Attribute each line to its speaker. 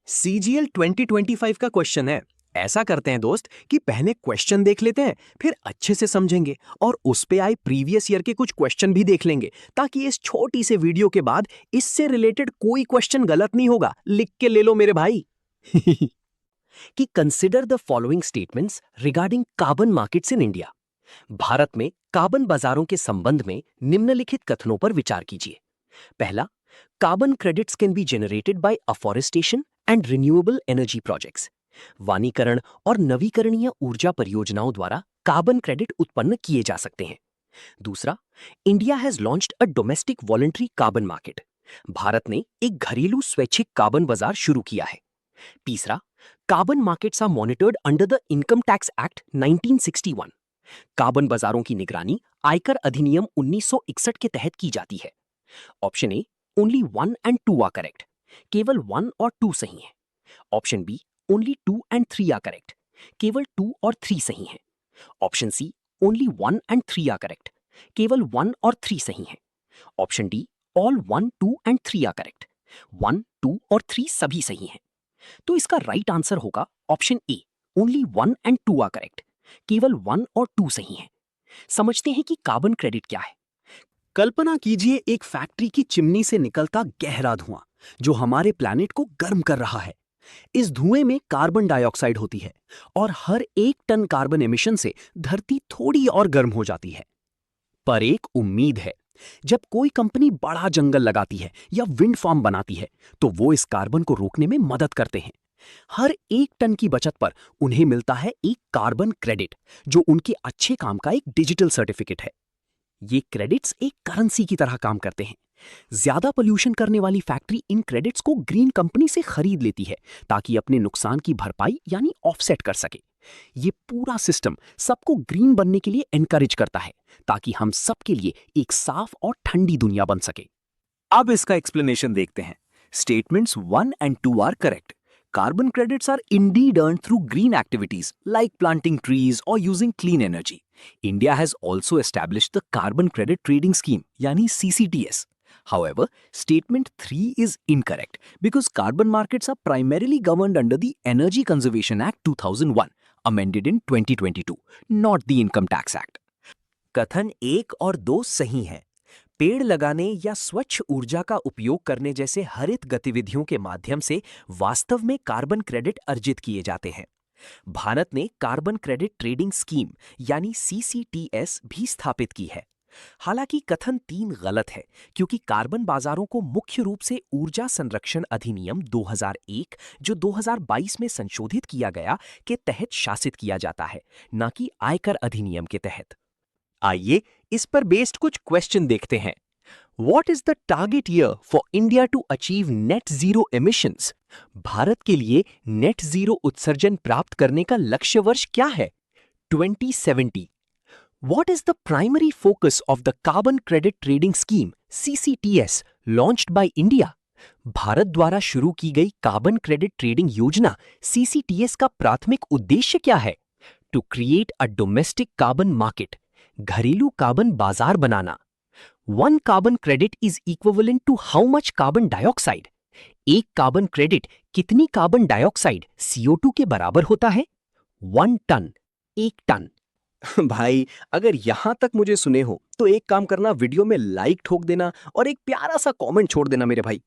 Speaker 1: CGL 2025 का question है। ऐसा करते हैं दोस्त कि पहले क्वेश्चन देख लेते हैं, फिर अच्छे से समझेंगे और उस पे आए प्रीवियस ईयर के कुछ क्वेश्चन भी देख लेंगे, ताकि इस छोटी से वीडियो के बाद इससे रिलेटेड कोई क्वेश्चन गलत नहीं होगा। लिख के ले लो मेरे भाई। कि consider the following statements regarding carbon markets in India. Bharat में कार्बन बाजारों के संबंध में निम्नलिखित कथनों पर विचार कीजिए। पहला, carbon credits can be generated by afforestation and renewable energy projects. वानीकरण और नवीकरणीय ऊर्जा परियोजनाओं द्वारा कार्बन क्रेडिट उत्पन्न किए जा सकते हैं। दूसरा, India has launched a domestic voluntary carbon market. Bharat ने एक घरेलू स्वैच्छिक कार्बन बाजार शुरू किया है। तीसरा, carbon markets are monitored under the income tax act 1961। Carbon बाजारों की निगरानी आयकर अधिनियम 1961 के तहत की जाती है। Option A, only 1 and 2 are correct. केवल 1 और 2 सही है। Option B, only 2 and 3 are correct. केवल 2 और 3 सही है। Option C, only 1 and 3 are correct. केवल 1 और 3 सही है। Option D, all 1, 2 and 3 are correct. 1, 2 और 3 सभी सही हैं। तो इसका राइट आंसर होगा option A, only 1 and 2 are correct. केवल 1 और 2 सही हैं। समझते हैं कि कार्बन क्रेडिट क्या है। कल्पना कीजिए एक फैक्ट्री की चिमनी से निकलता गहरा धुआं जो हमारे प्लैनेट को गर्म कर रहा है। इस धुएं में कार्बन डाइऑक्साइड होती है और हर 1 टन कार्बन एमिशन से धरती थोड़ी और गर्म हो जाती है। पर एक उम्मीद है, जब कोई कंपनी बड़ा जंगल लगाती है या विंड फार्म बनाती है तो वो इस कार्बन को रोकने में मदद करते हैं। हर 1 टन की बचत पर उन्हें मिलता है एक कार्बन क्रेडिट, जो उनके अच्छे काम का एक डिजिटल सर्टिफिकेट है। ये क्रेडिट्स एक करेंसी की तरह काम करते हैं। ज्यादा पोल्यूशन करने वाली फैक्ट्री इन क्रेडिट्स को ग्रीन कंपनी से खरीद लेती है ताकि अपने नुकसान की भरपाई यानी ऑफसेट कर सके। ये पूरा सिस्टम सबको ग्रीन बनने के लिए एनकरेज करता है ताकि हम सबके लिए एक साफ और ठंडी दुनिया बन सके।
Speaker 2: अब इसका एक्सप्लेनेशन देखते हैं। Statements 1 and 2 are correct. Carbon credits are indeed earned through green activities like planting trees or using clean energy. India has also established the Carbon Credit Trading Scheme, yani CCTS. However, statement 3 is incorrect because carbon markets are primarily governed under the Energy Conservation Act 2001, amended in 2022, not the Income Tax Act.
Speaker 1: कथन 1 और 2 सही हैं। पेड़ लगाने या स्वच्छ ऊर्जा का उपयोग करने जैसे हरित गतिविधियों के माध्यम से वास्तव में कार्बन क्रेडिट अर्जित किए जाते हैं। भारत ने कार्बन क्रेडिट ट्रेडिंग स्कीम यानी CCTS भी स्थापित की है। हालांकि कथन 3 गलत है, क्योंकि कार्बन बाजारों को मुख्य रूप से ऊर्जा संरक्षण अधिनियम 2001, जो 2022 में संशोधित किया गया, के तहत शासित किया जाता है, न कि आयकर अधिनियम के तहत। आइए इस पर बेस्ड कुछ क्वेश्चन देखते हैं। What is the target year for India to achieve net zero emissions? Bharat के लिए नेट जीरो उत्सर्जन प्राप्त करने का लक्ष्य वर्ष क्या है? 2070। What is the primary focus of the Carbon Credit Trading Scheme CCTS launched by India? Bharat द्वारा शुरू की गई कार्बन क्रेडिट ट्रेडिंग योजना CCTS का प्राथमिक उद्देश्य क्या है? To create a domestic carbon market, घरेलू कार्बन बाजार बनाना। 1 carbon credit is equivalent to how much carbon dioxide? एक कार्बन क्रेडिट कितनी कार्बन डाइऑक्साइड CO2 के बराबर होता है? 1 टन, 1 टन। भाई, अगर यहां तक मुझे सुने हो तो एक काम करना, वीडियो में लाइक ठोक देना और एक प्यारा सा कमेंट छोड़ देना मेरे भाई।